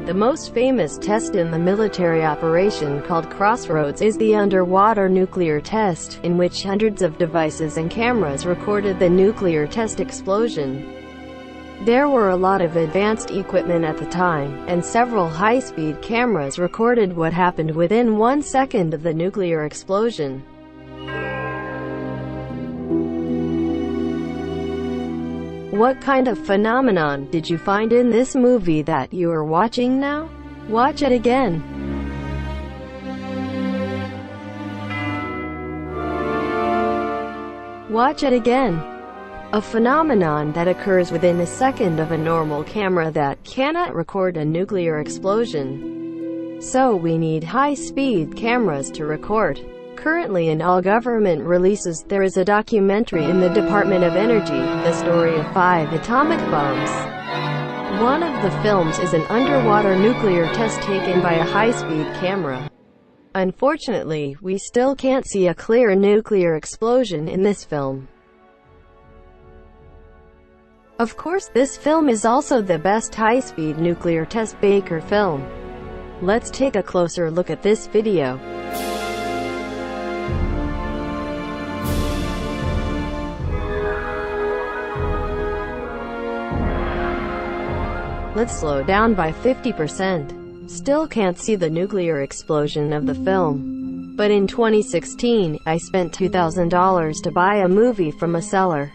The most famous test in the military operation called Crossroads is the underwater nuclear test, in which hundreds of devices and cameras recorded the nuclear test explosion. There were a lot of advanced equipment at the time, and several high-speed cameras recorded what happened within 1 second of the nuclear explosion. What kind of phenomenon did you find in this movie that you are watching now? Watch it again. Watch it again. A phenomenon that occurs within a second of a normal camera that cannot record a nuclear explosion. So we need high-speed cameras to record. Currently in all government releases there is a documentary in the Department of Energy, the story of 5 atomic bombs. One of the films is an underwater nuclear test taken by a high-speed camera. Unfortunately, we still can't see a clear nuclear explosion in this film. Of course, this film is also the best high-speed nuclear test Baker film. Let's take a closer look at this video. Let's slow down by 50%. Still can't see the nuclear explosion of the film. But in 2016, I spent $2,000 to buy a movie from a seller.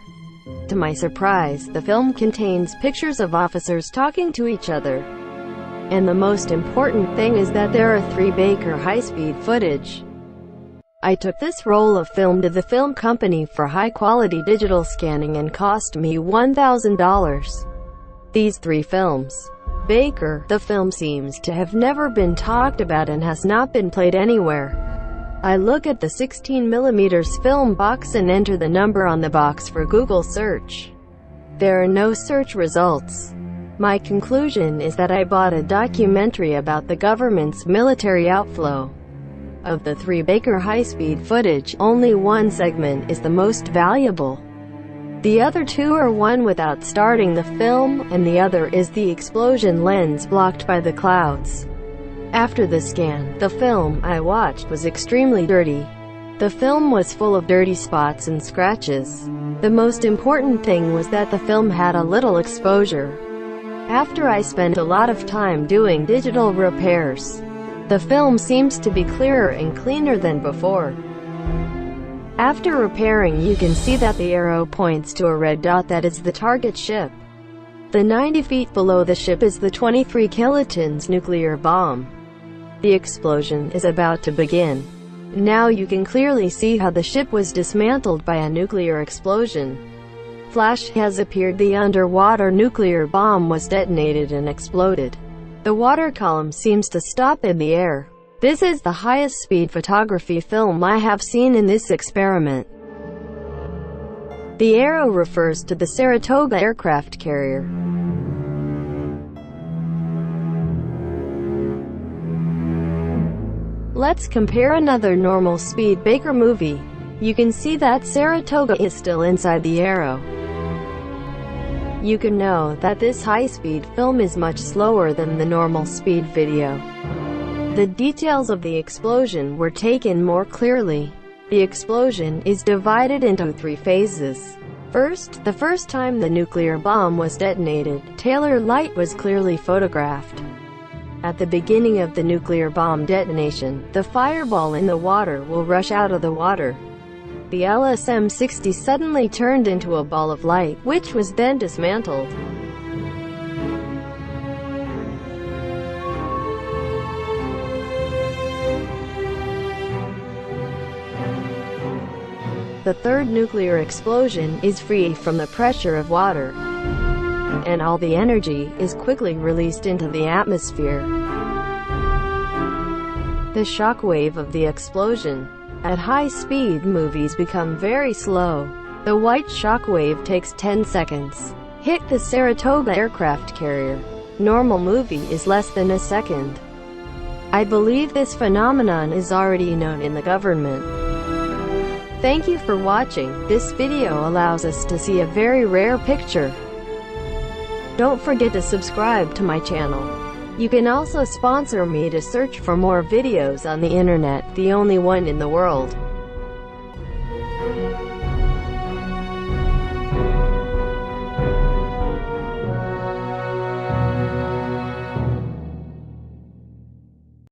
To my surprise, the film contains pictures of officers talking to each other. And the most important thing is that there are 3 Baker high-speed footage. I took this roll of film to the film company for high-quality digital scanning and cost me $1,000. These 3 films. Baker, the film seems to have never been talked about and has not been played anywhere. I look at the 16mm film box and enter the number on the box for Google search. There are no search results. My conclusion is that I bought a documentary about the government's military outflow. Of the 3 Baker high-speed footage, only one segment is the most valuable. The other 2 are one without starting the film, and the other is the explosion lens blocked by the clouds. After the scan, the film I watched was extremely dirty. The film was full of dirty spots and scratches. The most important thing was that the film had a little exposure. After I spent a lot of time doing digital repairs, the film seems to be clearer and cleaner than before. After repairing, you can see that the arrow points to a red dot that is the target ship. The 90 feet below the ship is the 23 kilotons nuclear bomb. The explosion is about to begin. Now you can clearly see how the ship was dismantled by a nuclear explosion. Flash has appeared. The underwater nuclear bomb was detonated and exploded. The water column seems to stop in the air. This is the highest speed photography film I have seen in this experiment. The arrow refers to the Saratoga aircraft carrier. Let's compare another normal speed Baker movie. You can see that Saratoga is still inside the arrow. You can know that this high-speed film is much slower than the normal speed video. The details of the explosion were taken more clearly. The explosion is divided into 3 phases. First, the first time the nuclear bomb was detonated, Taylor Light was clearly photographed. At the beginning of the nuclear bomb detonation, the fireball in the water will rush out of the water. The LSM-60 suddenly turned into a ball of light, which was then dismantled. The third nuclear explosion is free from the pressure of water, and all the energy is quickly released into the atmosphere. The shock wave of the explosion at high speed movies become very slow. The white shock wave takes 10 seconds. Hit the Saratoga aircraft carrier. Normal movie is less than a second. I believe this phenomenon is already known in the government. Thank you for watching. This video allows us to see a very rare picture. Don't forget to subscribe to my channel. You can also sponsor me to search for more videos on the internet, the only one in the world.